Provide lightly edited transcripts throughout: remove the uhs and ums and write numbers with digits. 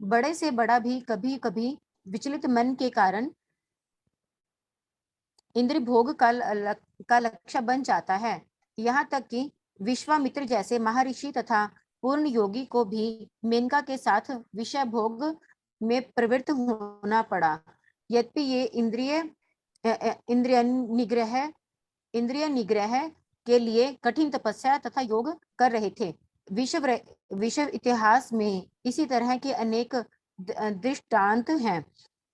बड़े से बड़ा भी कभी कभी विचलित मन के कारण इंद्रिय भोग का लक्ष्य बन जाता है। यहाँ तक कि विश्वामित्र जैसे महर्षि तथा पूर्ण योगी को भी मेनका के साथ विषय भोग में प्रवृत्त होना पड़ा। यद्यपि ये इंद्रिय निग्रह के लिए कठिन तपस्या तथा योग कर रहे थे। विश्व इतिहास में इसी तरह के अनेक दृष्टांत हैं।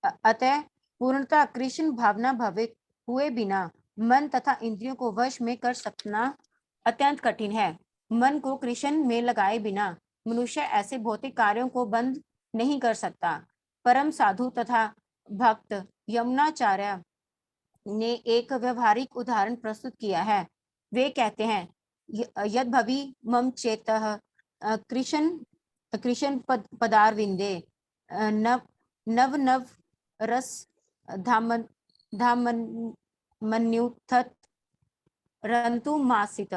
अतः पूर्णतः कृष्ण भावना भावित हुए बिना मन तथा इंद्रियों को वश में कर सकना अत्यंत कठिन है। मन को कृष्ण में लगाए बिना मनुष्य ऐसे भौतिक कार्यों को बंद नहीं कर सकता। परम साधु तथा भक्त यमुनाचार्य ने एक व्यवहारिक उदाहरण प्रस्तुत किया है। वे कहते हैं, यद्भवि मम चेतः कृष्ण पदारविंदे नव नव नव रस धामन धामन मन्युत्थत रंतु मासित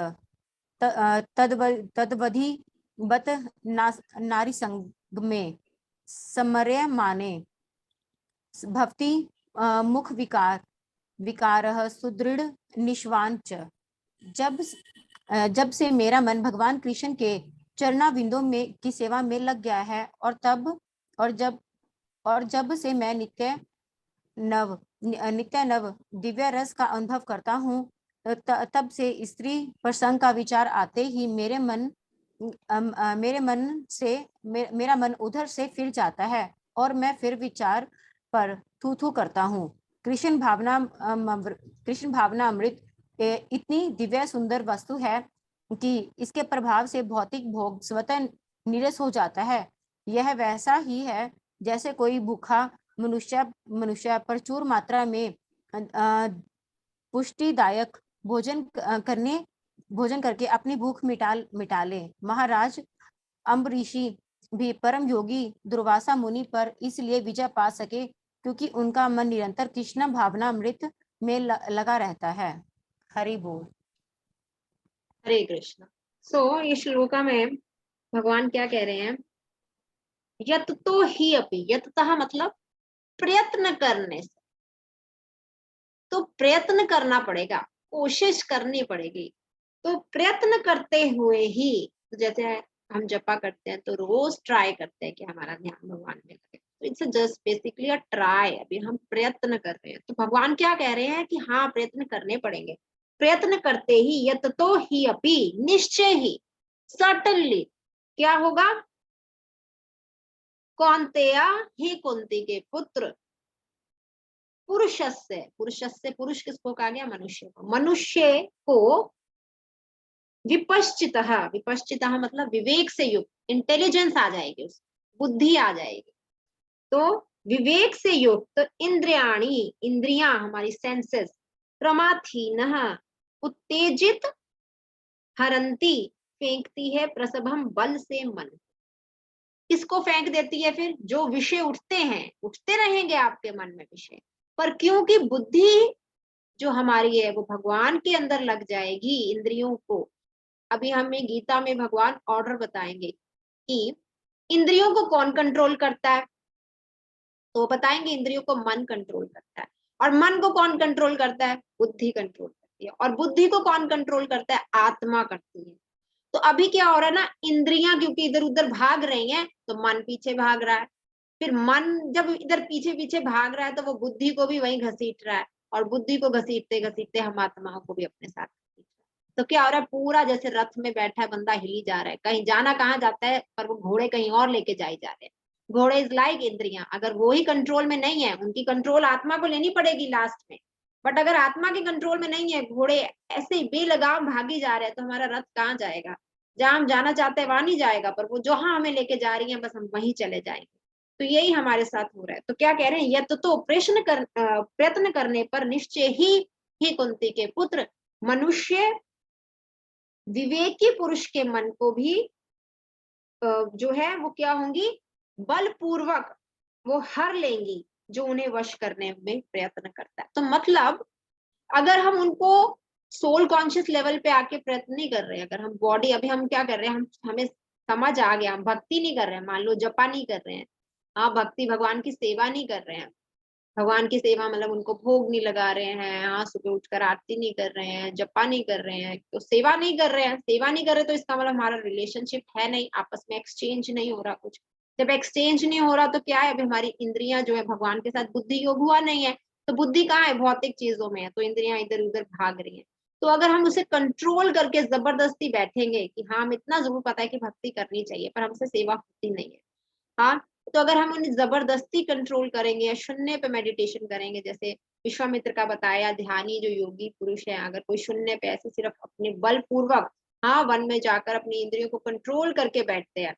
तदवधि बत नारी संग में समर्य माने भक्ति मुख विकार सुदृढ़ निश्वान च। जब से मेरा मन भगवान कृष्ण के चरणाविंदों में की सेवा में लग गया है और जब से मैं नित्य नव दिव्य रस का अनुभव करता हूँ, तब से स्त्री प्रसंग का विचार आते ही मेरा मन उधर से फिर जाता है और मैं फिर विचार पर थू करता हूँ। कृष्ण भावना अमृत इतनी दिव्य सुंदर वस्तु है कि इसके प्रभाव से भौतिक भोग स्वतः निरस हो जाता है। यह वैसा ही है जैसे कोई भूखा मनुष्य प्रचुर मात्रा में पुष्टिदायक भोजन करके अपनी भूख मिटा ले। महाराज अम्बरीशी भी परम योगी दुर्वासा मुनि पर इसलिए विजय पा सके क्योंकि उनका मन निरंतर कृष्ण भावना अमृत में लगा रहता है। हरि बोल। हरे कृष्ण। सो इस श्लोका में भगवान क्या कह रहे हैं, यत तो ही अपि, यततः मतलब प्रयत्न करने से, तो प्रयत्न करना पड़ेगा, कोशिश करनी पड़ेगी। तो प्रयत्न करते हुए ही, तो जैसे हम जपा करते हैं तो रोज ट्राई करते हैं कि हमारा ध्यान भगवान में लगे, तो it's just basically a try. अभी हम प्रयत्न कर रहे हैं, तो भगवान क्या कह रहे हैं कि हाँ प्रयत्न करने पड़ेंगे। प्रयत्न करते ही, यत तो ही अपि, निश्चय ही, सर्टनली क्या होगा, कौन्तेय ही कुंती के पुत्र, पुरुषस्य, पुरुष किसको कहा गया, मनुष्य को, मनुष्य को विपश्चितः मतलब विवेक से युक्त, इंटेलिजेंस आ जाएगी, उसको बुद्धि आ जाएगी। तो विवेक से युक्त इंद्रियाणी, इंद्रियां हमारी सेंसेस, प्रमाथीनः उत्तेजित, हरंती फेंकती है, प्रसभम बल से मन। किसको फेंक देती है फिर, जो विषय उठते रहेंगे आपके मन में विषय, पर क्योंकि बुद्धि जो हमारी है वो भगवान के अंदर लग जाएगी इंद्रियों को। अभी हमें गीता में भगवान ऑर्डर बताएंगे कि इंद्रियों को कौन कंट्रोल करता है, तो बताएंगे इंद्रियों को मन कंट्रोल करता है, और मन को कौन कंट्रोल करता है, बुद्धि कंट्रोल करती है, और बुद्धि को कौन कंट्रोल करता है, आत्मा करती है। तो अभी क्या हो रहा है ना, इंद्रियां क्योंकि इधर उधर भाग रही हैं तो मन पीछे भाग रहा है, फिर मन जब इधर पीछे पीछे भाग रहा है तो वो बुद्धि को भी वहीं घसीट रहा है, और बुद्धि को घसीटते घसीटते हम आत्माओं को भी अपने साथ घसीट रहा है। तो क्या हो रहा है, पूरा जैसे रथ में बैठा है बंदा हिली जा रहा है, कहीं जाना कहाँ जाता है, पर वो घोड़े कहीं और लेके जाए जा रहे हैं। घोड़े इज लाइक इंद्रियां, अगर वो ही कंट्रोल में नहीं है, उनकी कंट्रोल आत्मा को लेनी पड़ेगी लास्ट में, बट अगर आत्मा के कंट्रोल में नहीं है, घोड़े ऐसे ही बेलगाम भागी जा रहे हैं, तो हमारा रथ कहाँ जाएगा, जहां हम जाना चाहते हैं वहां नहीं जाएगा, पर वो जहां हमें लेके जा रही है बस हम वहीं चले जाएंगे। तो यही हमारे साथ हो रहा है। तो क्या कह रहे हैं, यत तो प्रयत्न करने पर निश्चय ही कुंती के पुत्र, मनुष्य विवेकी पुरुष के मन को भी जो है वो क्या होंगी, बलपूर्वक वो हर लेंगी, जो उन्हें वश करने में प्रयत्न करता है। तो मतलब अगर हम उनको सोल कॉन्शियस लेवल पे आके प्रयत्न नहीं कर रहे, अगर हम बॉडी, अभी हम क्या कर रहे हैं, हमें समझ आ गया, हम भक्ति नहीं कर रहे हैं, मान लो जपा नहीं कर रहे हैं, हाँ, भक्ति भगवान की सेवा नहीं कर रहे हैं, भगवान की सेवा मतलब उनको भोग नहीं लगा रहे हैं, हाँ सुबह उठकर आरती नहीं कर रहे हैं, जपा नहीं कर रहे हैं, तो सेवा नहीं कर रहे हैं। सेवा नहीं कर रहे तो इसका मतलब हमारा रिलेशनशिप है नहीं, आपस में एक्सचेंज नहीं हो रहा कुछ। जब एक्सचेंज नहीं हो रहा तो क्या है, अभी हमारी इंद्रियां जो है भगवान के साथ बुद्धि योग हुआ नहीं है, तो बुद्धि कहाँ है, भौतिक चीजों में है, तो इंद्रियां इधर उधर भाग रही है। तो अगर हम उसे कंट्रोल करके जबरदस्ती बैठेंगे कि हाँ, हमें इतना जरूर पता है कि भक्ति करनी चाहिए पर हमसे सेवा होती नहीं है, हाँ, तो अगर हम उन्हें जबरदस्ती कंट्रोल करेंगे या शून्य पे मेडिटेशन करेंगे, जैसे विश्वामित्र का बताया ध्यानी जो योगी पुरुष है, अगर कोई शून्य पे ऐसे सिर्फ अपने बल पूर्वक, हाँ, वन में जाकर अपनी इंद्रियों को कंट्रोल करके बैठते हैं,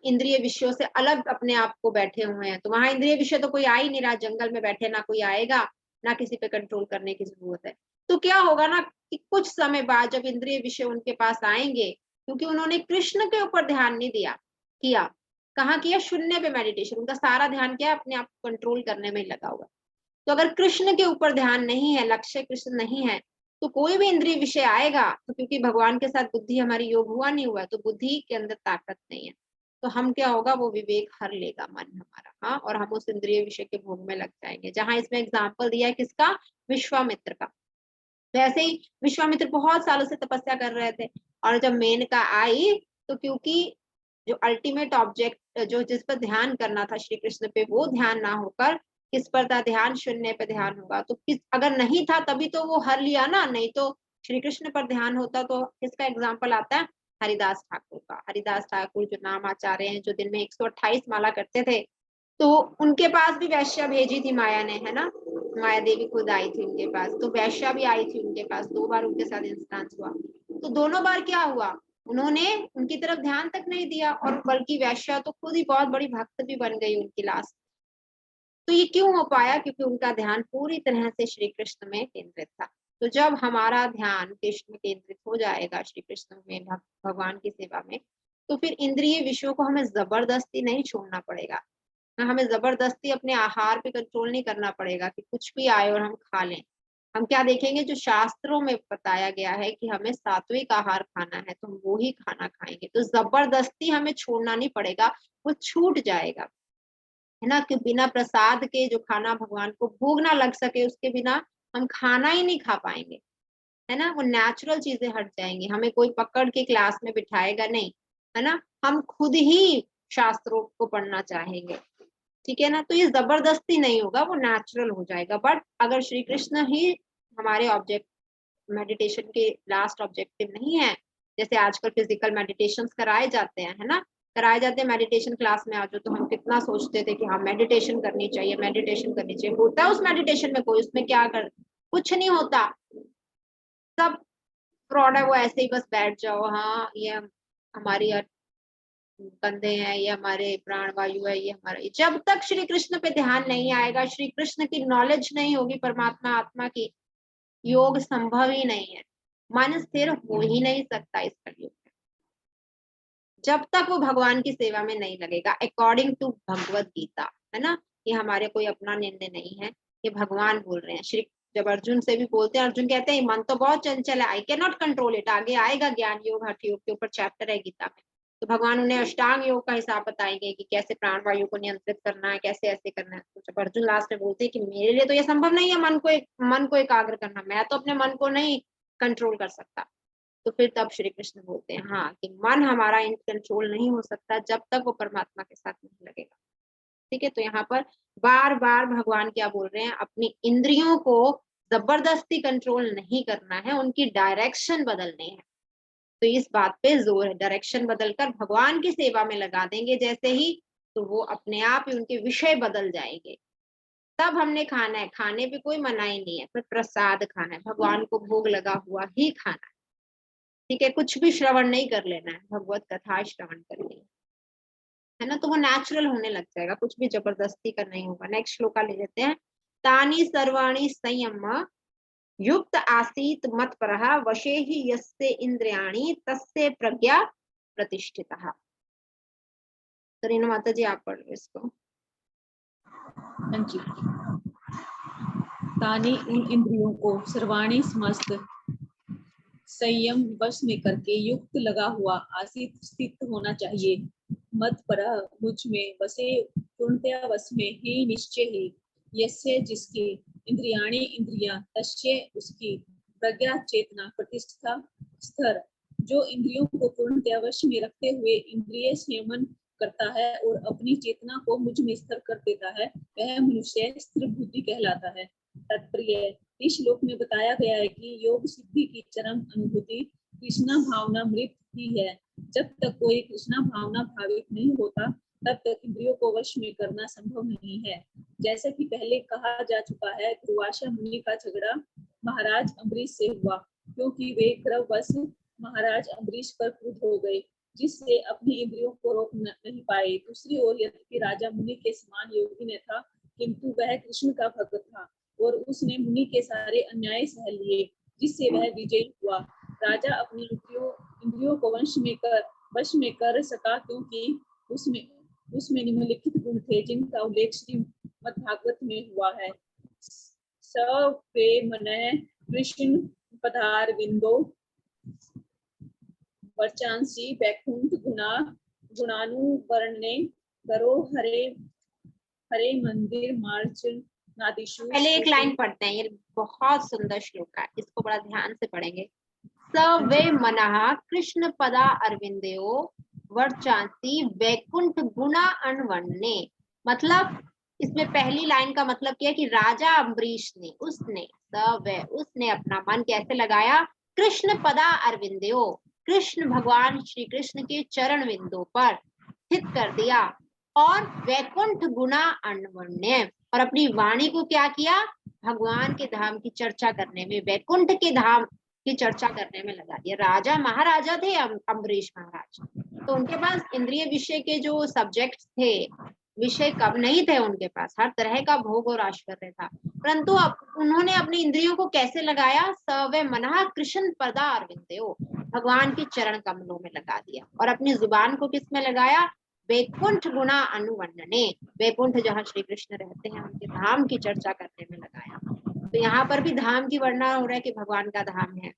इंद्रिय विषयों से अलग अपने आप को बैठे हुए हैं, तो वहां इंद्रिय विषय तो कोई आ ही नहीं रहा, जंगल में बैठे ना कोई आएगा, ना किसी पे कंट्रोल करने की जरूरत है। तो क्या होगा ना कि कुछ समय बाद जब इंद्रिय विषय उनके पास आएंगे, क्योंकि उन्होंने कृष्ण के ऊपर ध्यान नहीं दिया किया, कहाँ किया, शून्य पे मेडिटेशन, उनका सारा ध्यान क्या है, अपने आप को कंट्रोल करने में ही लगा हुआ। तो अगर कृष्ण के ऊपर ध्यान नहीं है, लक्ष्य कृष्ण नहीं है, तो कोई भी इंद्रिय विषय आएगा, तो क्योंकि भगवान के साथ बुद्धि हमारी योग हुआ नहीं हुआ है, तो बुद्धि के अंदर ताकत नहीं है, तो हम क्या होगा, वो विवेक हर लेगा मन हमारा, हाँ, और हम उस इंद्रिय विषय के भोग में लग जाएंगे। जहां इसमें एग्जाम्पल दिया है किसका, विश्वामित्र का। वैसे ही विश्वामित्र बहुत सालों से तपस्या कर रहे थे, और जब मेनका आई, तो क्योंकि जो अल्टीमेट ऑब्जेक्ट जो जिस पर ध्यान करना था श्री कृष्ण पे, वो ध्यान ना होकर किस पर था ध्यान, शून्य पे ध्यान होगा, तो किस अगर नहीं था तभी तो वो हर लिया ना, नहीं तो श्री कृष्ण पर ध्यान होता तो किसका एग्जाम्पल आता है, हरिदास ठाकुर का। हरिदास ठाकुर जो नाम आचार्य हैं, जो दिन में 128 माला करते थे, तो उनके पास भी वैश्या भेजी थी माया ने, है ना, माया देवी खुद आई थी उनके पास, तो वैश्या भी आई थी उनके पास, 2 बार उनके साथ इंस्टांस हुआ, तो दोनों बार क्या हुआ, उन्होंने उनकी तरफ ध्यान तक नहीं दिया, और बल्कि वैश्या तो खुद ही बहुत बड़ी भक्त भी बन गई उनकी लास्ट। तो ये क्यों हो पाया, क्योंकि उनका ध्यान पूरी तरह से श्री कृष्ण में केंद्रित था। तो जब हमारा ध्यान कृष्ण में केंद्रित हो जाएगा, श्री कृष्ण में, भगवान की सेवा में, तो फिर इंद्रिय विषयों को हमें जबरदस्ती नहीं छोड़ना पड़ेगा, हमें जबरदस्ती अपने आहार पे कंट्रोल नहीं करना पड़ेगा कि कुछ भी आए और हम खा लें। हम क्या देखेंगे, जो शास्त्रों में बताया गया है कि हमें सात्विक आहार खाना है, तो हम वो ही खाना खाएंगे, तो जबरदस्ती हमें छोड़ना नहीं पड़ेगा, वो छूट जाएगा, है ना, कि बिना प्रसाद के जो खाना भगवान को भोग ना लग सके, उसके बिना हम खाना ही नहीं खा पाएंगे, है ना, वो नेचुरल चीजें हट जाएंगी, हमें कोई पकड़ के क्लास में बिठाएगा नहीं, है ना, हम खुद ही शास्त्रों को पढ़ना चाहेंगे, ठीक है ना, तो ये जबरदस्ती नहीं होगा, वो नेचुरल हो जाएगा। बट अगर श्री कृष्ण ही हमारे ऑब्जेक्ट, मेडिटेशन के लास्ट ऑब्जेक्टिव नहीं है, जैसे आजकल फिजिकल मेडिटेशन कराए जाते हैं, है ना, कराए जाते हैं, मेडिटेशन क्लास में आ जाओ तो हम कितना सोचते थे कि हाँ मेडिटेशन करनी चाहिए, मेडिटेशन करनी चाहिए, होता है उस मेडिटेशन में कोई, उसमें क्या कर, कुछ नहीं होता, सब फ्रॉड है, वो ऐसे ही बस बैठ जाओ, हाँ ये हमारी कंधे हैं, ये हमारे प्राण वायु है, ये हमारा, जब तक श्री कृष्ण पे ध्यान नहीं आएगा, श्री कृष्ण की नॉलेज नहीं होगी, परमात्मा आत्मा की, योग संभव ही नहीं है, मन स्थिर हो ही नहीं सकता इस कलयुग में, जब तक वो भगवान की सेवा में नहीं लगेगा, अकॉर्डिंग टू भगवत गीता, है ना, ये हमारे कोई अपना निर्णय नहीं है, ये भगवान बोल रहे हैं। श्री जब अर्जुन से भी बोलते हैं, अर्जुन कहते हैं मन तो बहुत चंचल है, I can not control it, आगे आएगा ज्ञान योग हठ योग के ऊपर चैप्टर है गीता में, तो भगवान उन्हें अष्टांग योग का हिसाब बताएंगे कि कैसे प्राण वायु को नियंत्रित करना है, कैसे ऐसे करना है। तो जब अर्जुन लास्ट में बोलते हैं कि मेरे लिए तो ये संभव नहीं है मन को एकाग्र करना, मैं तो अपने मन को नहीं कंट्रोल कर सकता, तो फिर तब श्री कृष्ण बोलते हैं हाँ कि मन हमारा इन कंट्रोल नहीं हो सकता जब तक वो परमात्मा के साथ नहीं लगेगा, ठीक है। तो यहाँ पर बार बार भगवान क्या बोल रहे हैं, अपनी इंद्रियों को जबरदस्ती कंट्रोल नहीं करना है, उनकी डायरेक्शन बदलनी है, तो इस बात पे जोर है, डायरेक्शन बदलकर भगवान की सेवा में लगा देंगे जैसे ही, तो वो अपने आप ही उनके विषय बदल जाएंगे। तब हमने खाना है, खाने पे कोई मनाही नहीं है, पर प्रसाद खाना है, भगवान को भोग लगा हुआ ही खाना है, ठीक है, कुछ भी श्रवण नहीं कर लेना है, भगवत कथा श्रवण करनी है ना, तो वो नेचुरल होने लग जाएगा, कुछ भी जबरदस्ती का नहीं होगा। नेक्स्ट श्लोका ले लेते हैं, तानी सर्वाणी संयम युक्त आसीत मत परहा वशे ही यस्य इंद्रियाणि तस्य प्रज्ञा प्रतिष्ठितः। तो रीना माता जी आप पढ़ लो इसको। हाँ जी। तानी उन इंद्रियों को सर्वाणी समस्त संयम वश में करके युक्त लगा हुआ आसित स्थित होना चाहिए, मत पर मुझ में बसे पूर्णतया वश में ही निश्चय ही, यस्य जिसकी, इंद्रियाणि इंद्रिया, तस्य उसकी, प्रज्ञा चेतना प्रतिष्ठा स्थिर, जो इंद्रियों को पूर्णतया वश में रखते हुए इंद्रिय संयमन करता है और अपनी चेतना को मुझ में स्थिर कर देता है, वह मनुष्य स्थिर बुद्धि कहलाता है। तात्पर्य, इस श्लोक में बताया गया है कि योग सिद्धि की चरम अनुभूति कृष्णा भावना मृत ही है। जब तक कोई कृष्णा भावना भावित नहीं होता तब तक इंद्रियों को वश में करना संभव नहीं है। जैसा कि पहले कहा जा चुका है, दुर्वासा मुनि का झगड़ा महाराज अम्बरीश से हुआ, क्योंकि वे गर्भवश महाराज अम्बरीश पर क्रुद्ध हो गए, जिससे अपनी इंद्रियों को रोक नहीं पाए। दूसरी ओर यद्यपि राजा मुनि के समान योगी ने था, किंतु वह कृष्ण का भक्त था और उसने मुनि के सारे अन्याय सह लिए, जिससे वह विजयी हुआ। राजा अपनी इंद्रियों को वश में कर सका, क्योंकि उसमें निम्नलिखित गुण थे, जिनका उल्लेख श्रीमद्भागवत में हुआ है। स वे मनः कृष्ण पदारविंदो वर्चांसी वैकुंठ गुणानुवर्णे करो हरे मंदिर मार्जनादिषु। पहले एक लाइन पढ़ते हैं, ये बहुत सुंदर श्लोक है, इसको बड़ा ध्यान से पढ़ेंगे। स वे मनः कृष्ण पदा अरविंदो वर्चांसी वैकुंठ गुणा अनवर्णे। मतलब इसमें पहली लाइन का मतलब क्या है कि राजा अम्बरीश ने उसने अपना मन कैसे लगाया, कृष्ण पदा अरविंदो, कृष्ण भगवान श्री कृष्ण के चरण बिंदु पर स्थित कर दिया, और वैकुंठ गुणा अनवर्ण्य, और अपनी वाणी को क्या किया, भगवान के धाम की चर्चा करने में, वैकुंठ के धाम की चर्चा करने में लगा दिया। राजा महाराजा थे अम्बरीश महाराज, तो उनके पास इंद्रिय विषय के जो सब्जेक्ट थे, विषय कब नहीं थे उनके पास, हर तरह का भोग और ऐश्वर्य था, परंतु उन्होंने अपनी इंद्रियों को कैसे लगाया, सवे मनः कृष्ण पदा अरविंदो, भगवान के चरण कमलों में लगा दिया, और अपनी जुबान को किस में लगाया, वैकुंठ गुणा अनुवर्णने, वैकुंठ जहाँ श्री कृष्ण रहते हैं उनके धाम की चर्चा करने में लगाया। तो यहाँ पर भी धाम की वर्णना हो रहा है कि भगवान का धाम है।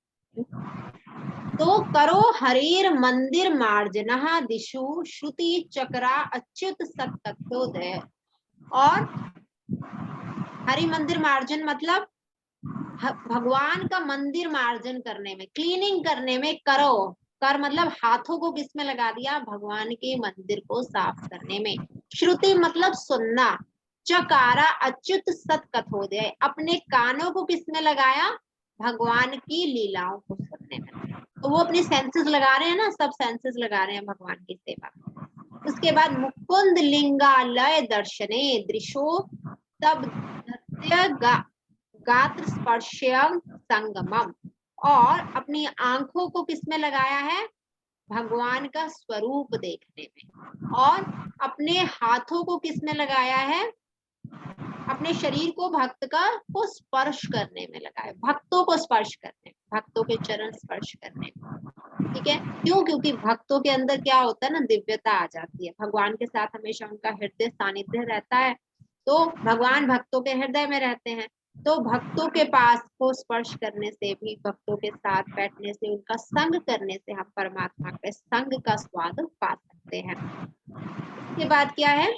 तो करो हरेर मंदिर मार्जना दिशु श्रुति चक्रा अच्युत सत्तोदय, और हरि मंदिर मार्जन मतलब भगवान का मंदिर मार्जन करने में, क्लीनिंग करने में, करो कर मतलब हाथों को किसमें लगा दिया, भगवान के मंदिर को साफ करने में। श्रुति मतलब सुनना, चकारा अच्युत सत्कथोदय, अपने कानों को किसमें लगाया, भगवान की लीलाओं को सुनने में। तो वो अपने सेंसेस लगा रहे हैं ना, सब सेंसेस लगा रहे हैं भगवान की सेवा। उसके बाद मुकुंद लिंगालय दर्शने दृशो तब गात्र स्पर्शम संगमम, और अपनी आंखों को किसमें लगाया है, भगवान का स्वरूप देखने में, और अपने हाथों को किसमें लगाया है, अपने शरीर को भक्त को स्पर्श करने में लगाया, भक्तों को स्पर्श करने, भक्तों के चरण स्पर्श करने में। ठीक है, क्यों, क्योंकि भक्तों के अंदर क्या होता है ना, दिव्यता आ जाती है, भगवान के साथ हमेशा उनका हृदय सानिध्य रहता है, तो भगवान भक्तों के हृदय में रहते हैं, तो भक्तों के पास को स्पर्श करने से भी, भक्तों के साथ बैठने से, उनका संग करने से हम परमात्मा के संग का स्वाद पा सकते हैं। इसके बाद क्या है,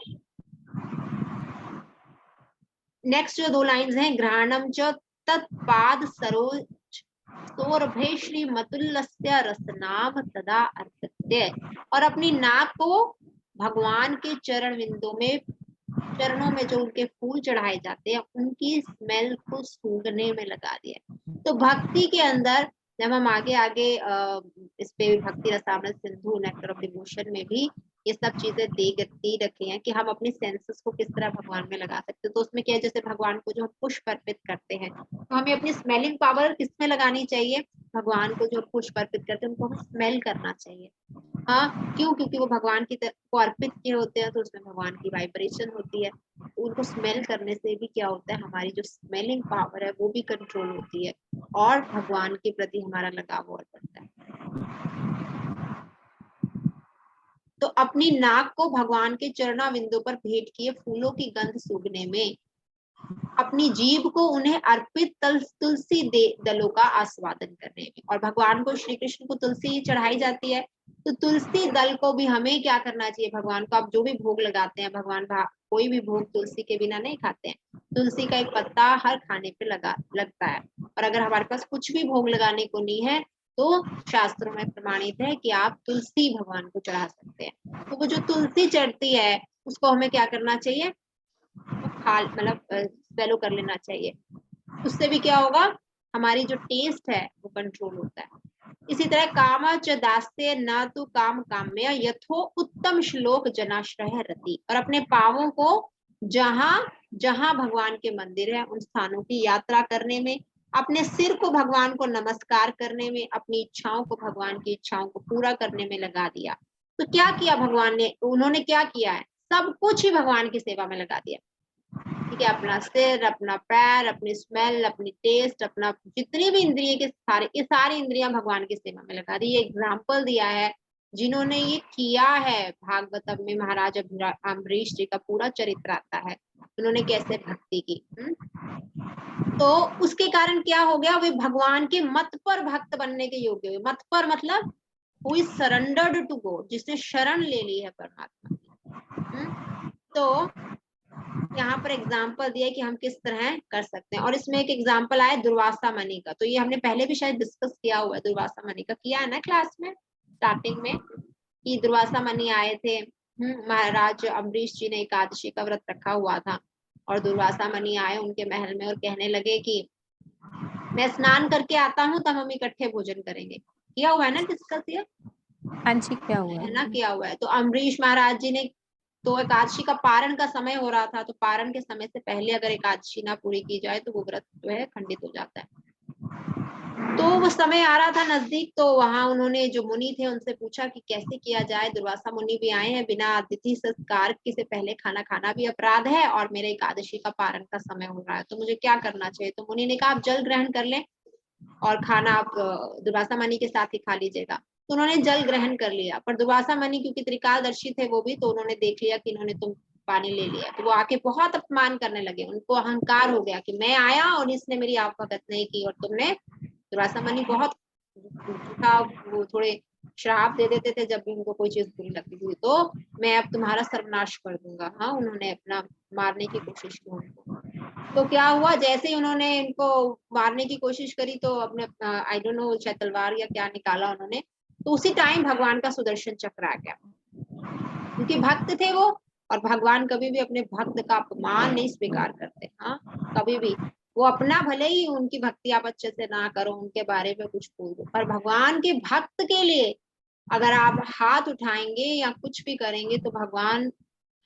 नेक्स्ट जो 2 लाइन्स हैं, ग्रहणम च तत्पाद सरोज सौरभे श्री मतुल्लस्य रसनाम तदा अर्पित्य, और अपनी नाक को भगवान के चरणों में जो उनके फूल चढ़ाए जाते हैं उनकी स्मेल को सूंघने में लगा दिया। तो भक्ति के अंदर जब हम आगे इस पे भक्ति Rasamrita Sindhu nectar of devotion में भी ये सब चीजें दे रखी हैं कि हम अपनी सेंसेस को किस तरह भगवान में लगा सकते हैं। तो उसमें क्या है, जैसे भगवान को जो हम पुष्प अर्पित करते हैं, तो हमें अपनी स्मेलिंग पावर किसमें लगानी चाहिए, भगवान को जो पुष्प अर्पित करते हैं उनको हमें स्मेल करना चाहिए। हाँ, क्यों, क्योंकि वो भगवान की को अर्पित किए होते हैं, तो उसमें भगवान की वाइब्रेशन होती है, उनको स्मेल करने से भी क्या होता है, हमारी जो स्मेलिंग पावर है वो भी कंट्रोल होती है, और भगवान के प्रति हमारा लगाव और बढ़ता है। तो अपनी नाक को भगवान के चरणाविंदों पर भेंट किए फूलों की गंध सूंघने में, अपनी जीभ को उन्हें अर्पित तुलसी दलों का आस्वादन करने में। और भगवान को, श्री कृष्ण को तुलसी चढ़ाई जाती है, तो तुलसी दल को भी हमें क्या करना चाहिए, भगवान को आप जो भी भोग लगाते हैं, भगवान कोई भी भोग तुलसी के बिना नहीं खाते हैं। तुलसी का एक पत्ता हर खाने पे लगता है। और अगर हमारे पास कुछ भी भोग लगाने को नहीं है तो शास्त्रों में प्रमाणित है कि आप तुलसी भगवान को चढ़ा सकते हैं। तो वो जो तुलसी चढ़ती है उसको हमें क्या करना चाहिए, मतलब स्वेलो कर लेना चाहिए। उससे भी क्या होगा, हमारी जो टेस्ट है वो कंट्रोल होता है। इसी तरह काम च दास्ते न तो काम काम्य यथो उत्तम श्लोक जनाश्रय रति। और अपने पावों को जहां जहां भगवान के मंदिर है उन स्थानों की यात्रा करने में, अपने सिर को भगवान को नमस्कार करने में, अपनी इच्छाओं को, भगवान की इच्छाओं को पूरा करने में लगा दिया। तो क्या किया भगवान ने, उन्होंने क्या किया है, सब कुछ ही भगवान की सेवा में लगा दिया। ठीक है, अपना सिर, अपना पैर, अपनी स्मेल, अपनी टेस्ट, अपना जितनी भी इंद्रिय के सारी इंद्रियां भगवान की सेवा में लगा दी। ये एग्जाम्पल दिया है जिन्होंने ये किया है। भागवतम में महाराज अम्बरीश जी का पूरा चरित्र आता है, उन्होंने कैसे भक्ति की। तो उसके कारण क्या हो गया, वे भगवान के मत पर भक्त बनने के योग्य हुए। मत पर मतलब who is surrendered to God, जिसने शरण ले ली है परमात्मा की। तो यहाँ पर एग्जाम्पल दिया कि हम किस तरह कर सकते हैं। और इसमें एक एग्जाम्पल आया दुर्वासा मुनि का, तो ये हमने पहले भी शायद डिस्कस किया हुआ है। दुर्वासा मुनि का किया है ना क्लास में स्टार्टिंग में, कि दुर्वासा मुनि आए थे, महाराज अम्बरीश जी ने एकादशी का व्रत रखा हुआ था, और दुर्वासा मुनि आए उनके महल में और कहने लगे कि मैं स्नान करके आता हूँ तब हम इकट्ठे भोजन करेंगे। किया हुआ है ना डिस्कस ये? हाँ जी, क्या हुआ है ना, किया हुआ है। तो अम्बरीश महाराज जी ने, तो एकादशी का पारण का समय हो रहा था, तो पारण के समय से पहले अगर एकादशी ना पूरी की जाए तो वो व्रत जो है खंडित हो जाता है। तो वो समय आ रहा था नजदीक, तो वहां उन्होंने जो मुनि थे उनसे पूछा कि कैसे किया जाए। दुर्वासा मुनि भी आए हैं, बिना अतिथि सत्कार के से पहले खाना खाना भी अपराध है, और मेरे एकादशी का पारण का समय हो रहा है, तो मुझे क्या करना चाहिए। तो मुनि ने कहा आप जल ग्रहण कर लें और खाना आप दुर्वासा मुनि के साथ ही खा लीजिएगा। तो उन्होंने जल ग्रहण कर लिया, पर दुर्वासा मुनि क्योंकि त्रिकालदर्शी थे वो भी, तो उन्होंने देख लिया कि इन्होंने तुम पानी ले लिया, तो वो आके बहुत अपमान करने लगे। उनको अहंकार हो गया कि मैं आया और इसने मेरी आवभगत नहीं की, और तुमने, दुर्वासा मुनि बहुत झूठा, वो थोड़े श्राप दे देते थे जब भी उनको कोई चीज बुरी लगती थी, तो मैं अब तुम्हारा सर्वनाश कर दूंगा। हाँ, उन्होंने अपना मारने की कोशिश की उनको। तो क्या हुआ, जैसे ही उन्होंने इनको मारने की कोशिश करी तो अपने आई डोंट नो शायद तलवार या क्या निकाला उन्होंने, तो उसी टाइम भगवान का सुदर्शन चक्र आ गया, क्योंकि भक्त थे वो। और भगवान कभी भी अपने भक्त का अपमान नहीं स्वीकार करते। हाँ, कभी भी वो अपना, भले ही उनकी भक्ति आप अच्छे से ना करो, उनके बारे में कुछ बोल दो, पर भगवान के भक्त के लिए अगर आप हाथ उठाएंगे या कुछ भी करेंगे तो भगवान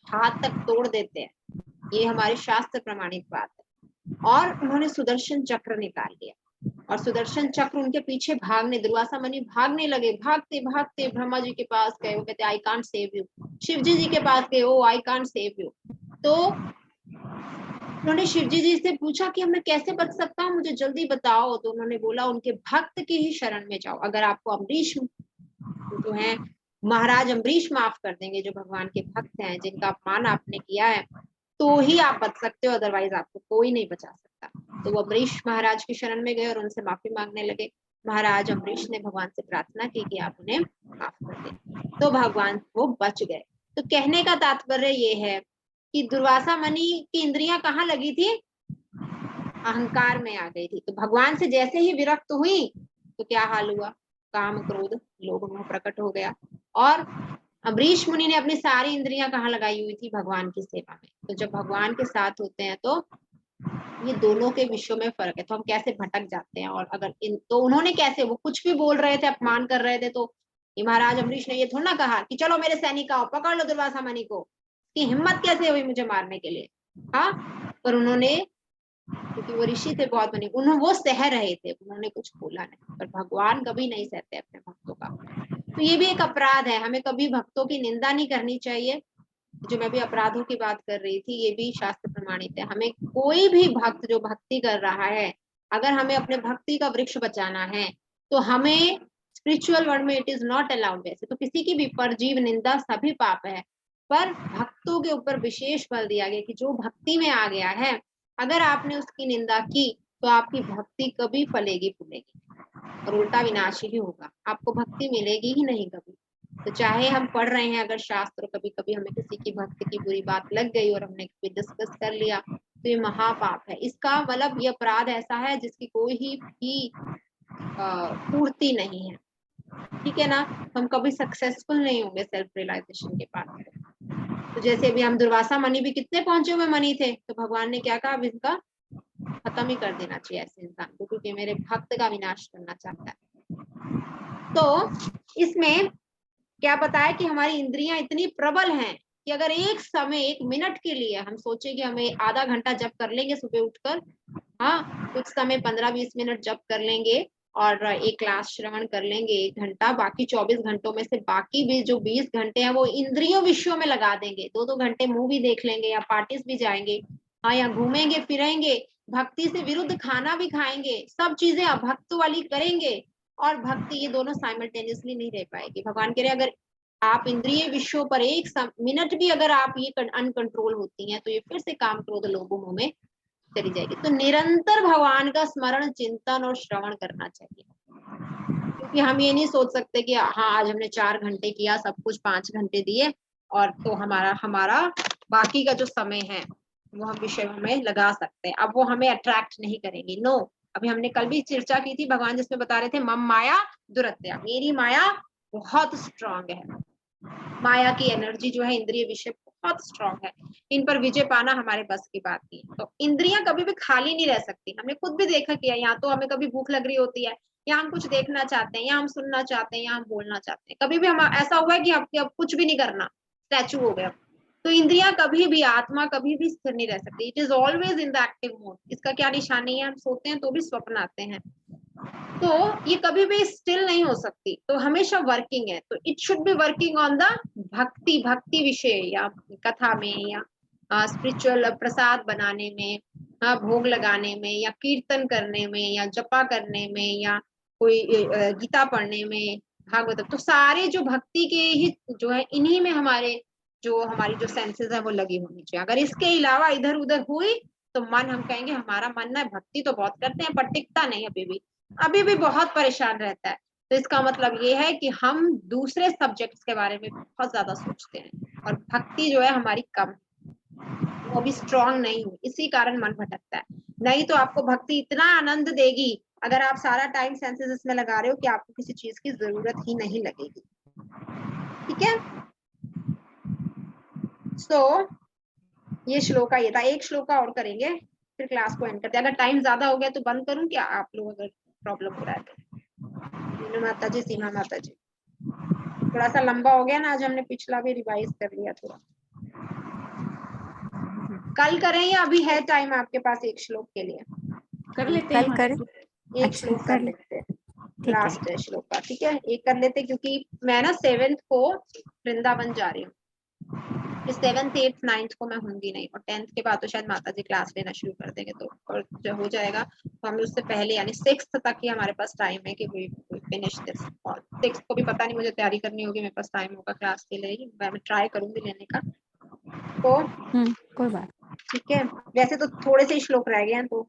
हाथ तक तोड़ देते हैं। ये हमारे शास्त्र प्रमाणित बात है। और उन्होंने सुदर्शन चक्र निकाल लिया, और सुदर्शन चक्र उनके पीछे भागने, दुर्वासा मुनि भागने लगे। भागते भागते ब्रह्मा जी के पास गए, वो कहते I can't save you. Shiv ji के पास गए, oh I can't save you. तो उन्होंने शिव जी से पूछा कि मैं कैसे बच सकता हूँ, मुझे जल्दी बताओ। तो उन्होंने बोला उनके भक्त की ही शरण में जाओ, अगर आपको अम्बरीश जो है महाराज अम्बरीश माफ कर देंगे, जो भगवान के भक्त हैं जिनका अपमान आपने किया है, तो ही आप बच सकते हो, अदरवाइज आपको कोई नहीं बचा सकता। तो वो अम्बरीश महाराज की शरण में गए और उनसे माफी मांगने लगे। महाराज अम्बरीश ने भगवान से प्रार्थना की कि आप उन्हें माफ कर दें, तो भगवान वो बच गए। तो कहने का तात्पर्य ये है कि दुर्वासा मुनि की इंद्रियां कहाँ लगी थी, अहंकार में आ गई थी। तो भगवान से जैसे ही विरक्त हुई तो क्या हाल हुआ, काम क्रोध लोभ मोह प्रकट हो गया। और अम्बरीश मुनि ने अपनी सारी इंद्रियां कहाँ लगाई हुई थी, भगवान की सेवा में। तो जब भगवान के साथ होते हैं तो ये दोनों के विषयों में फर्क है, तो हम कैसे भटक जाते हैं। और अगर तो उन्होंने कैसे, वो कुछ भी बोल रहे थे, अपमान कर रहे थे, तो ये महाराज अम्बरीश ने ये थोड़ा ना कहा कि चलो मेरे सैनिक आओ पकड़ लो दुर्वासा मुनि को, कि हिम्मत कैसे हुई मुझे मारने के लिए। हाँ, पर उन्होंने, क्योंकि वो ऋषि थे बहुत बने, उन्होंने वो सह रहे थे, उन्होंने कुछ बोला नहीं। पर भगवान कभी नहीं सहते अपने भक्तों का, तो ये भी एक अपराध है। हमें कभी भक्तों की निंदा नहीं करनी चाहिए। जो मैं भी अपराधों की बात कर रही थी, ये भी शास्त्र प्रमाणित है। हमें कोई भी भक्त जो भक्ति कर रहा है, अगर हमें अपने भक्ति का वृक्ष बचाना है तो हमें स्पिरिचुअल वर्ल्ड में इट इज नॉट अलाउड। वैसे तो किसी की भी परजीव निंदा सभी पाप है, पर भक्तों के ऊपर विशेष बल दिया गया कि जो भक्ति में आ गया है, अगर आपने उसकी निंदा की तो आपकी भक्ति कभी फलेगी फूलेगी और उल्टा विनाशी ही होगा, आपको भक्ति मिलेगी ही नहीं कभी। तो चाहे हम पढ़ रहे हैं अगर शास्त्र, कभी कभी हमें किसी की भक्ति की बुरी बात लग गई और हमने कभी डिस्कस कर लिया तो ये महापाप है। इसका मतलब ये अपराध ऐसा है जिसकी कोई ही भी पूर्ति नहीं है, ठीक है ना। हम कभी सक्सेसफुल नहीं होंगे सेल्फ रियलाइजेशन के पास। तो जैसे अभी हम दुर्वासा मुनि भी कितने पहुंचे हुए मुनि थे, तो भगवान ने क्या कहा, अब इनका खत्म ही कर देना चाहिए ऐसे इंसान को, क्योंकि मेरे भक्त का विनाश करना चाहता है। तो इसमें क्या बताया कि हमारी इंद्रियां इतनी प्रबल हैं कि अगर एक समय 1 मिनट के लिए हम सोचे कि हमें आधा घंटा जप कर लेंगे सुबह उठकर, हाँ कुछ समय 15-20 मिनट जप कर लेंगे और एक क्लास श्रवण कर लेंगे 1 घंटा, बाकी 24 घंटों में से बाकी भी जो 20 घंटे हैं वो इंद्रियों विषयों में लगा देंगे। 2-2 घंटे मूवी देख लेंगे या पार्टीज भी जाएंगे, हाँ या घूमेंगे फिरेंगे, भक्ति से विरुद्ध खाना भी खाएंगे, सब चीजें अभक्त वाली करेंगे और भक्ति, ये दोनों साइमल्टेनियसली नहीं रह पाएगी। भगवान कह रहे अगर आप इंद्रिय विषयों पर 1 मिनट भी अगर आप ये अनकंट्रोल होती हैं तो ये फिर से काम क्रोध लोभ मोह में चली जाएगी। तो निरंतर भगवान का स्मरण चिंतन और श्रवण करना चाहिए, क्योंकि हम ये नहीं सोच सकते कि हाँ आज हमने 4 घंटे किया, सब कुछ 5 घंटे दिए और तो हमारा बाकी का जो समय है वो हम विषयों में लगा सकते हैं, अब वो हमें अट्रैक्ट नहीं करेंगे। नो, अभी हमने कल भी चर्चा की थी, भगवान जिसमें बता रहे थे मम माया दुरत्या, मेरी माया बहुत स्ट्रांग है, माया की एनर्जी जो है इंद्रिय विषय बहुत स्ट्रांग है, इन पर विजय पाना हमारे बस की बात नहीं। तो इंद्रियां कभी भी खाली नहीं रह सकती, हमने खुद भी देखा किया, यहाँ तो हमें कभी भूख लग रही होती है या हम कुछ देखना चाहते हैं या हम सुनना चाहते हैं या हम बोलना चाहते हैं, कभी भी हम ऐसा हुआ है कि अब कुछ भी नहीं करना, स्टैचू हो गया। तो इंद्रियां कभी भी, आत्मा कभी भी स्थिर नहीं रह सकती, it is always in the active mode. इसका क्या निशानी है, हम सोते हैं तो भी स्वप्न आते हैं, तो ये कभी भी स्टिल नहीं हो सकती, तो हमेशा वर्किंग है। तो it should be working on the भक्ति विषय या कथा में या स्पिरिचुअल प्रसाद बनाने में, भोग लगाने में या कीर्तन करने में या जपा करने में या कोई गीता पढ़ने में, भागवत, तो सारे जो भक्ति के ही जो है इन्हीं में हमारी जो सेंसेस है वो लगी होनी चाहिए। अगर इसके अलावा इधर उधर हुई तो मन, हम कहेंगे हमारा मन ना भक्ति तो बहुत करते हैं पर टिकता नहीं, अभी भी बहुत परेशान रहता है। तो इसका मतलब ये है कि हम दूसरे सब्जेक्ट्स के बारे में बहुत ज्यादा सोचते हैं और भक्ति जो है हमारी कम, वो भी स्ट्रांग नहीं हुई, इसी कारण मन भटकता है। नहीं तो आपको भक्ति इतना आनंद देगी अगर आप सारा टाइम सेंसेस इसमें लगा रहे हो कि आपको किसी चीज की जरूरत ही नहीं लगेगी, ठीक है। सो ये श्लोका ये था, एक श्लोका और करेंगे फिर क्लास को एंड करते हैं। अगर टाइम ज्यादा हो गया तो बंद करूं क्या, आप लोग अगर प्रॉब्लम हो रहा है तो। मीनू माता जी, सीमा माता जी, थोड़ा सा लंबा हो गया ना, आज हमने पिछला भी रिवाइज कर लिया थोड़ा। कल करें या अभी है टाइम आपके पास एक श्लोक के लिए? कर लेते हैं कल करें, एक श्लोक कर लेते हैं, ठीक है। लास्ट है श्लोक का, ठीक है एक कर लेते, क्योंकि मैं ना 7th को वृंदावन जा रही हूँ, फिर 7th 8th 9th को मैं होंगी नहीं, और 10th के बाद तो शायद माता जी क्लास लेना शुरू कर देंगे, तो और जो हो जाएगा तो हमें उससे पहले यानी 6th तक ही हमारे पास टाइम है कि वी फिनिश दिस। और 6th को भी पता नहीं, मुझे तैयारी करनी होगी, मेरे पास टाइम होगा क्लास के लिए, मैं ट्राई करूंगी लेने का। तो कोई बात, ठीक है, वैसे तो थोड़े से श्लोक रह गए हैं तो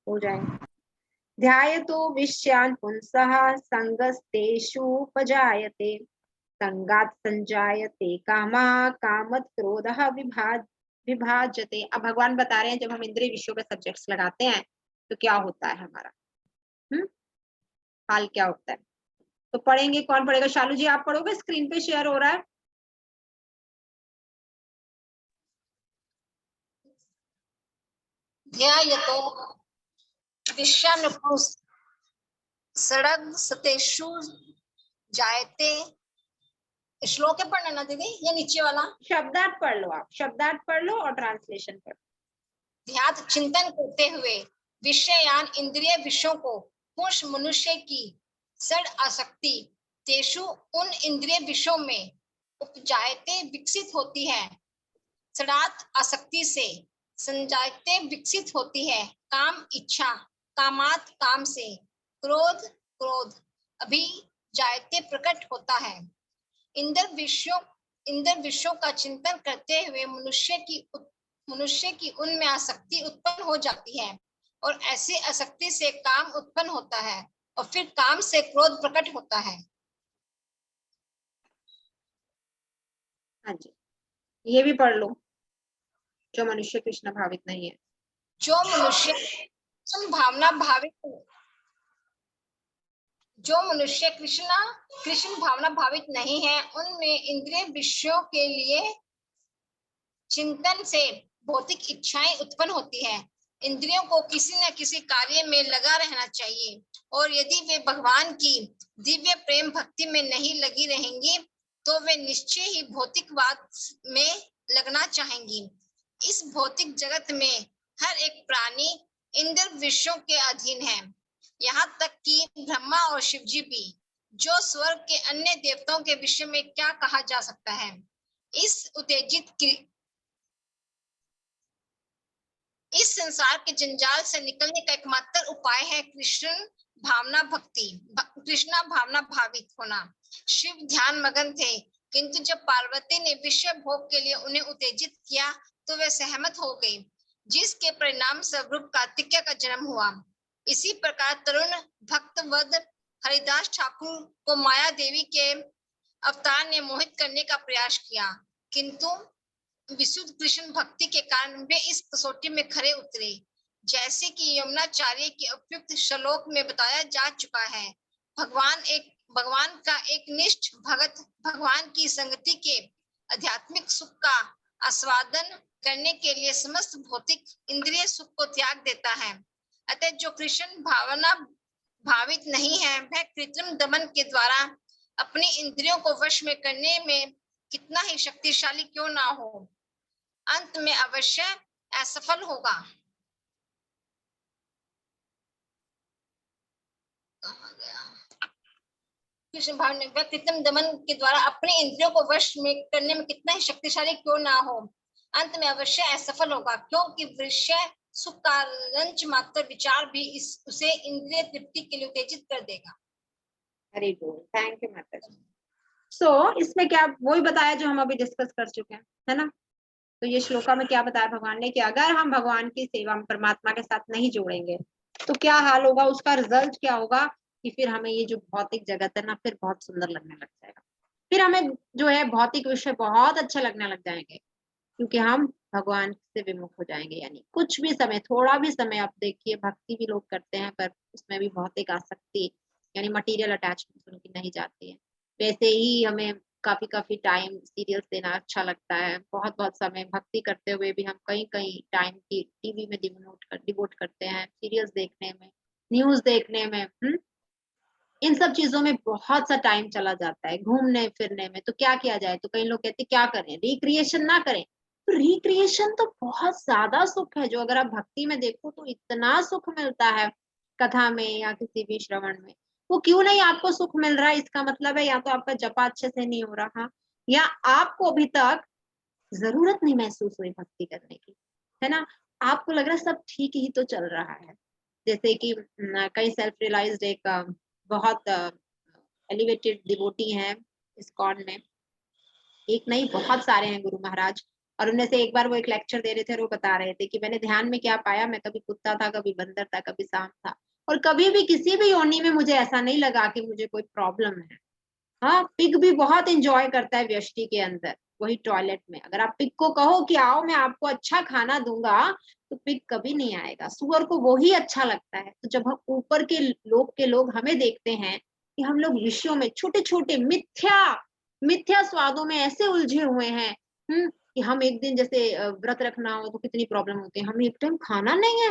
हो जाएंगे। ध्यायतो विषयान् पुंसः संगस्तेषुपजायते, संगात् संजायते कामा, कामत् क्रोधः विभाजते। अब भगवान बता रहे हैं जब हम इंद्रिय विषयों पे सब्जेक्ट्स लगाते हैं तो क्या होता है हमारा, हाल क्या होता है। तो पढ़ेंगे, कौन पढ़ेगा? शालू जी आप पढ़ोगे? स्क्रीन पे शेयर हो रहा है। ध्यायतो सड़गस्तेषु जायते। श्लोक है पढ़ना ना दीदी, ये नीचे वाला शब्दार्थ पढ़ लो, आप शब्दार्थ पढ़ लो और ट्रांसलेशन पढ़। ध्यान चिंतन करते हुए विषयान इंद्रिय विषयों को पुरुष मनुष्य की सड़ आसक्ति तेषु उन इंद्रिय विषयों में उपजायते विकसित होती है, सड़ात आसक्ति से संजायते विकसित होती है, काम इच्छा, कामात काम से, क्रोध क्रोध अभिजायते प्रकट होता है। इंद्र विषयों का चिंतन करते हुए मनुष्य की मनुष्य की उनमें आसक्ति उत्पन्न हो जाती है और ऐसी आसक्ति से काम उत्पन्न होता है और फिर काम से क्रोध प्रकट होता है। हाँ जी, ये भी पढ़ लो। जो मनुष्य कृष्ण भावित नहीं है, जो मनुष्य कृष्ण भावना भावित नहीं है, उनमें इंद्रिय विषयों के लिए चिंतन से भौतिक इच्छाएं उत्पन्न होती है। इंद्रियों को किसी न किसी कार्य में लगा रहना चाहिए और यदि वे भगवान की दिव्य प्रेम भक्ति में नहीं लगी रहेंगी तो वे निश्चय ही भौतिकवाद में लगना चाहेंगी। इस भौतिक जगत में हर एक प्राणी इंद्र विषयों के अधीन है, यहाँ तक कि ब्रह्मा और शिव जी भी। जो स्वर्ग के अन्य देवताओं के विषय में क्या कहा जा सकता है। इस संसार के जंजाल से निकलने का एकमात्र उपाय है कृष्णा भावना भावित होना। शिव ध्यान मगन थे, किंतु जब पार्वती ने विषय भोग के लिए उन्हें उत्तेजित किया तो वे सहमत हो गई, जिसके परिणाम स्वरूप कार्तिकेय का जन्म हुआ। इसी प्रकार तरुण भक्तवद हरिदास ठाकुर को माया देवी के अवतार ने मोहित करने का प्रयास किया, किंतु विशुद्ध कृष्ण भक्ति के कारण वे इस कसौटी में खरे उतरे। जैसे कि यमुनाचार्य के उपयुक्त श्लोक में बताया जा चुका है, भगवान का एक निष्ठ भगत भगवान की संगति के आध्यात्मिक सुख का आस्वादन करने के लिए समस्त भौतिक इंद्रिय सुख को त्याग देता है। अतः जो कृष्ण भावना भावित नहीं है, वह कृत्रिम दमन के द्वारा अपनी इंद्रियों को वश में करने में कितना ही शक्तिशाली क्यों ना हो, अंत में अवश्य असफल होगा। कृष्ण भाव ने वह कृत्रिम दमन के द्वारा अपने इंद्रियों को वश में करने में कितना ही शक्तिशाली क्यों ना हो, अंत में अवश्य असफल होगा, क्योंकि विषय सुख का लंच मात्र विचार भी उसे इंद्रिय तृप्ति के लिए उत्तेजित कर देगा। वेरी गुड, थैंक यू माता जी। सो इसमें क्या वही बताया जो हम अभी डिस्कस कर चुके हैं, है ना। तो ये श्लोका में क्या बताया भगवान ने कि अगर हम भगवान की सेवा में परमात्मा के साथ नहीं जोड़ेंगे तो क्या हाल होगा, उसका रिजल्ट क्या होगा कि फिर हमें ये जो भौतिक जगत है ना फिर बहुत सुंदर लगने लग जाएगा, फिर हमें जो है भौतिक विषय बहुत अच्छे लगने लग जाएंगे, क्योंकि हम भगवान से विमुख हो जाएंगे। यानी कुछ भी समय, थोड़ा भी समय, आप देखिए भक्ति भी लोग करते हैं पर उसमें भी भौतिक आसक्ति यानी मटीरियल अटैचमेंट उनकी नहीं जाती है। वैसे ही हमें काफी टाइम सीरियल्स देना अच्छा लगता है, बहुत समय भक्ति करते हुए भी हम कई टाइम की टीवी में डिवोट करते हैं, सीरियल्स देखने में, न्यूज देखने में, इन सब चीजों में बहुत सा टाइम चला जाता है, घूमने फिरने में। तो क्या किया जाए, तो कई लोग कहते हैं क्या करें, रिक्रिएशन ना करें। तो रिक्रिएशन तो बहुत ज्यादा सुख है, जो अगर आप भक्ति में देखो तो इतना सुख मिलता है कथा में या किसी भी श्रवण में। वो क्यों नहीं आपको सुख मिल रहा है, इसका मतलब है या तो आपका जपा अच्छे से नहीं हो रहा, या आपको अभी तक जरूरत नहीं महसूस हुई भक्ति करने की, है ना। आपको लग रहा है सब ठीक ही तो चल रहा है। जैसे कि कई सेल्फ रियलाइज्ड एक बहुत एलिवेटेड डिवोटी हैं इस्कॉन में, एक नहीं बहुत सारे हैं गुरु महाराज, और उनमें से एक बार वो एक लेक्चर दे रहे थे और वो बता रहे थे कि मैंने ध्यान में क्या पाया, मैं कभी कुत्ता था, कभी बंदर था, कभी सांप था, और कभी भी किसी भी योनि में मुझे ऐसा नहीं लगा कि मुझे कोई प्रॉब्लम है। हाँ, पिग भी बहुत एंजॉय करता है व्यष्टि के अंदर, वही टॉयलेट में। अगर आप पिग को कहो कि आओ मैं आपको अच्छा खाना दूंगा, तो पिग कभी नहीं आएगा, सुअर को वही अच्छा लगता है। तो जब हम ऊपर के लोग हमें देखते हैं कि हम लोग विषयों में छोटे छोटे मिथ्या स्वादों में ऐसे उलझे हुए हैं, कि हम एक दिन जैसे व्रत रखना हो तो कितनी प्रॉब्लम होती है, हमें एक टाइम खाना नहीं है,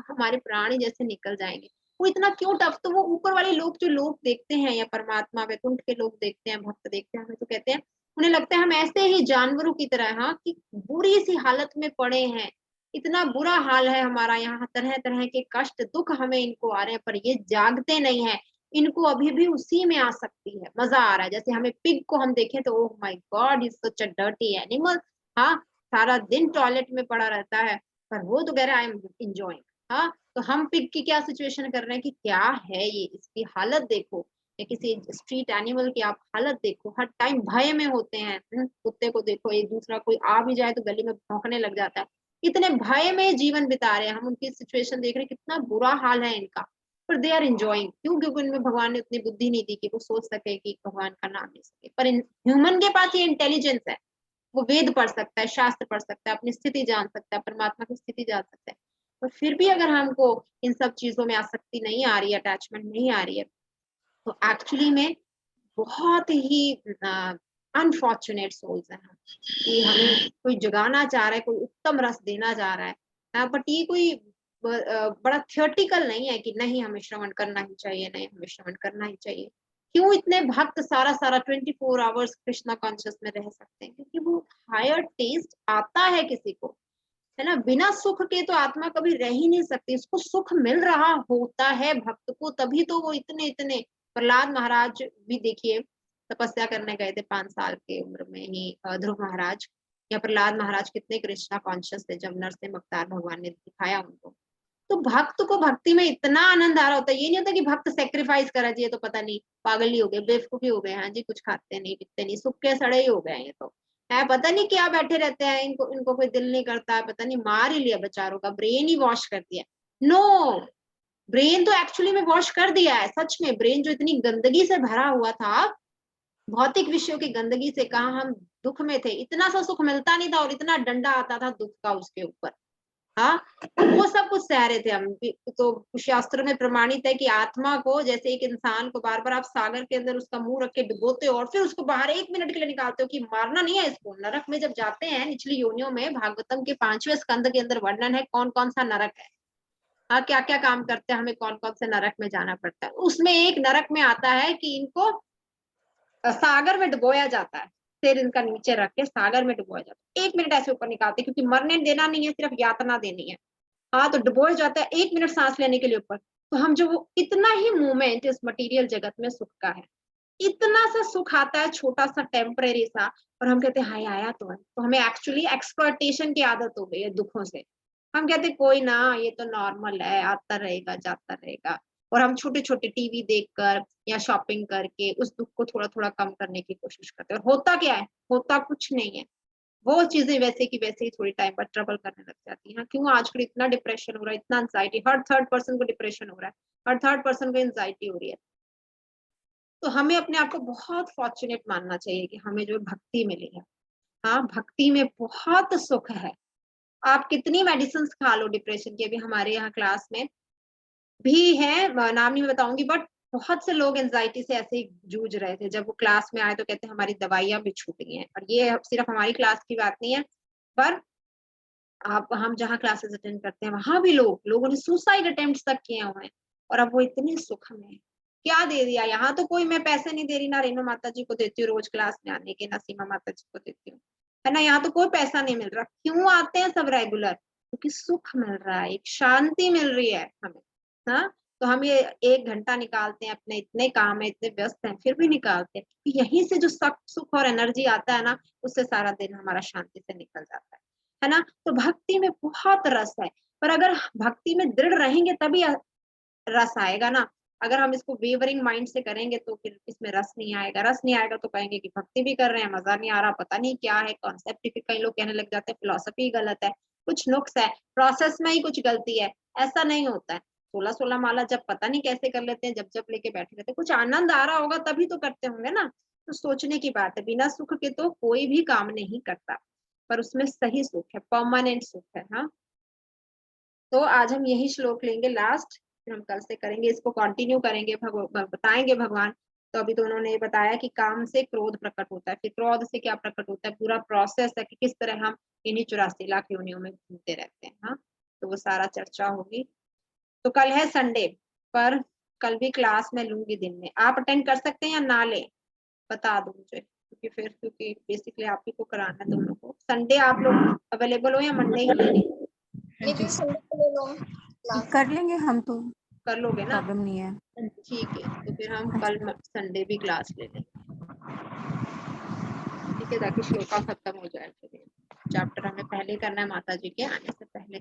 हमारे प्राणी जैसे निकल जाएंगे। वो इतना क्यों टफ, तो वो ऊपर वाले लोग जो लोग देखते हैं या परमात्मा वैकुंठ के लोग देखते हैं, भक्त देखते हैं, हमें तो कहते हैं, उन्हें लगता है हम ऐसे ही जानवरों की तरह, हाँ, कि बुरी सी हालत में पड़े हैं, इतना बुरा हाल है हमारा यहाँ, तरह तरह के कष्ट दुख हमें इनको आ रहे हैं, पर ये जागते नहीं है, इनको अभी भी उसी में आ सकती है, मजा आ रहा है। जैसे हमें पिग को हम देखें तो oh my God is such a dirty animal, हाँ, सारा दिन टॉयलेट में पड़ा रहता है, पर वो तो कह रहा है आई एम एंजॉयिंग। हाँ, तो हम पिग की क्या सिचुएशन कर रहे हैं कि क्या है ये, इसकी हालत देखो, या किसी स्ट्रीट एनिमल की आप हालत देखो, हर टाइम भय में होते हैं। कुत्ते को देखो, एक दूसरा कोई आ भी जाए तो गली में भौंकने लग जाता है, इतने भय में जीवन बिता रहे हैं, हम उनकी सिचुएशन देख रहे हैं, कितना बुरा हाल है इनका, पर दे आर एंजॉइंग। क्यों? क्योंकि उनमें भगवान ने उतनी बुद्धि नहीं दी कि वो सोच सके कि भगवान का नाम ले सके। पर ह्यूमन के पास ये इंटेलिजेंस है, वो वेद पढ़ सकता है, शास्त्र पढ़ सकता है, अपनी स्थिति जान सकता है, परमात्मा की स्थिति जान सकता है। और फिर भी अगर हमको इन सब चीजों में आसक्ति नहीं आ रही है, अटैचमेंट नहीं आ रही है, तो एक्चुअली में बहुत ही अनफॉर्चुनेट सोल्स हैं हम, कि हमें कोई जगाना चाह रहा है, कोई उत्तम रस देना चाह रहा है, बट ये कोई बड़ा थियोरटिकल नहीं है कि नहीं हमें श्रवण करना ही चाहिए, नहीं हमें श्रवण करना ही चाहिए। क्यों इतने भक्त सारा सारा 24 आवर्स कृष्णा कॉन्शियस में रह सकते हैं? क्योंकि वो हायर टेस्ट आता है किसी को, है ना। बिना सुख के तो आत्मा कभी रह ही नहीं सकती, उसको सुख मिल रहा होता है भक्त को, तभी तो वो इतने इतने। प्रहलाद महाराज भी देखिए, तपस्या करने गए थे 5 साल की उम्र में ही, ध्रुव महाराज या प्रहलाद महाराज कितने कृष्णा कॉन्शियस थे जब नरसिंह अवतार भगवान ने दिखाया उनको। तो भक्त को भक्ति में इतना आनंद आ रहा होता है, ये नहीं होता कि भक्त सेक्रीफाइस करा चाहिए, तो पता नहीं पागल ही हो गए, बेवकूफी हो गए, हाँ जी कुछ खाते नहीं पीते नहीं, सुख के सड़े ही हो गए ये तो है, पता नहीं क्या बैठे रहते हैं, इनको कोई दिल नहीं करता है, पता नहीं मार ही लिया बेचारों का, ब्रेन ही वॉश कर दिया। नो, ब्रेन तो एक्चुअली में वॉश कर दिया है, सच में ब्रेन जो इतनी गंदगी से भरा हुआ था, भौतिक विषयों की गंदगी से, कहा हम दुख में थे, इतना सा सुख मिलता नहीं था और इतना डंडा आता था दुख का उसके ऊपर। हाँ, वो सब कुछ सह रहे थे हम। तो शास्त्र में प्रमाणित है कि आत्मा को, जैसे एक इंसान को बार बार आप सागर के अंदर उसका मुंह रख के डुबोते हो और फिर उसको बाहर 1 मिनट के लिए निकालते हो कि मारना नहीं है इसको। नरक में जब जाते हैं निचली योनियों में, भागवतम के 5वें स्कंद के अंदर वर्णन है कौन कौन सा नरक है, हाँ क्या क्या काम करते हैं, हमें कौन कौन से नरक में जाना पड़ता है। उसमें एक नरक में आता है कि इनको सागर में डुबोया जाता है, सिर इनका नीचे रख के सागर में डुबोया जाता है, 1 मिनट ऐसे ऊपर निकालते हैं, क्योंकि मरने देना नहीं है, सिर्फ यातना देनी है। हाँ, तो डुबोया जाता है 1 मिनट सांस लेने के लिए ऊपर। तो हम जो वो इतना ही मूवमेंट इस मटेरियल जगत में सुख का है, इतना सा सुख आता है छोटा सा टेम्परेरी सा, और हम कहते हैं हाय आया तो है। तो हमें एक्चुअली एक्सप्लॉयटेशन की आदत हो गई है दुखों से। हम कहते कोई ना, ये तो नॉर्मल है, आता रहेगा जाता रहेगा। और हम छोटे छोटे टीवी देखकर या शॉपिंग करके उस दुख को थोड़ा थोड़ा कम करने की कोशिश करते हैं, और होता क्या है? होता कुछ नहीं है, वो चीजें वैसे की वैसे ही थोड़ी टाइम पर ट्रबल करने लग जाती है। क्यों आजकल इतना डिप्रेशन हो रहा है, इतना एंजाइटी, हर 3rd पर्सन को डिप्रेशन हो रहा है, हर 3rd पर्सन को एंजाइटी हो रही है। तो हमें अपने आप को बहुत फॉर्चुनेट मानना चाहिए कि हमें जो भक्ति मिली है। हाँ, भक्ति में बहुत सुख है। आप कितनी मेडिसिन खा लो डिप्रेशन की, अभी हमारे यहाँ क्लास में भी है, नाम नहीं बताऊंगी, बट बहुत से लोग एंजाइटी से ऐसे ही जूझ रहे थे। जब वो क्लास में आए तो कहते हमारी दवाइयां भी छूट गई हैं। और ये सिर्फ हमारी क्लास की बात नहीं है, पर आप हम जहाँ क्लासेस अटेंड करते हैं वहां भी लोगों ने सुसाइड अटेम्प्ट्स तक किए हुए हैं, और अब वो इतने सुख में है। क्या दे दिया? यहाँ तो कोई मैं पैसे नहीं दे रही, ना रेणु माता जी को देती हूँ रोज क्लास में आने के, ना सीमा माता जी को देती हूँ, है ना। यहाँ तो कोई पैसा नहीं मिल रहा। क्यों आते हैं सब रेगुलर? क्योंकि सुख मिल रहा है, एक शांति मिल रही है हमें। हाँ, तो हम ये 1 घंटा निकालते हैं, अपने इतने काम है, इतने व्यस्त हैं, फिर भी निकालते हैं। यहीं से जो सुख और एनर्जी आता है ना, उससे सारा दिन हमारा शांति से निकल जाता है ना। तो भक्ति में बहुत रस है, पर अगर भक्ति में दृढ़ रहेंगे तभी रस आएगा ना। अगर हम इसको वेवरिंग माइंड से करेंगे तो फिर इसमें रस नहीं आएगा। रस नहीं आएगा तो कहेंगे कि भक्ति भी कर रहे हैं, मजा नहीं आ रहा, पता नहीं क्या है कॉन्सेप्ट। ही कई लोग कहने लग जाते हैं फिलोसफी गलत है, कुछ नुक्स है, प्रोसेस में ही कुछ गलती है। ऐसा नहीं होता है। 16 माला जब पता नहीं कैसे कर लेते हैं, जब लेके बैठे रहते हैं, कुछ आनंद आ रहा होगा तभी तो करते होंगे ना। तो सोचने की बात है, बिना सुख के तो कोई भी काम नहीं करता, पर उसमें सही सुख है, परमानेंट सुख है। हाँ, तो आज हम यही श्लोक लेंगे लास्ट, फिर हम कल से करेंगे, इसको कंटिन्यू करेंगे, बताएंगे भगवान। तो अभी तो उन्होंने ये बताया कि काम से क्रोध प्रकट होता है, फिर क्रोध से क्या प्रकट होता है, पूरा प्रोसेस है कि किस तरह हम इन्हीं 84 लाख योनियों में घूमते रहते हैं। हाँ, तो वो सारा चर्चा होगी। तो कल है संडे, पर कल भी क्लास में लूंगी दिन में। आप अटेंड कर सकते हैं या ना ले, बता दो मुझे, क्योंकि बेसिकली आप ही को कराना है दोनों को। संडे आप लोग अवेलेबल हो या मंडे ही लेंगे? निधि संडे को ले लो क्लास। कर लेंगे हम तो, कर लोगे ना? प्रॉब्लम नहीं है। ठीक है, तो फिर हम कल संडे भी क्लास ले लेंगे, ठीक है, ताकि श्लोका खत्म हो जाए। चैप्टर हमें पहले करना है माता जी के आने से पहले।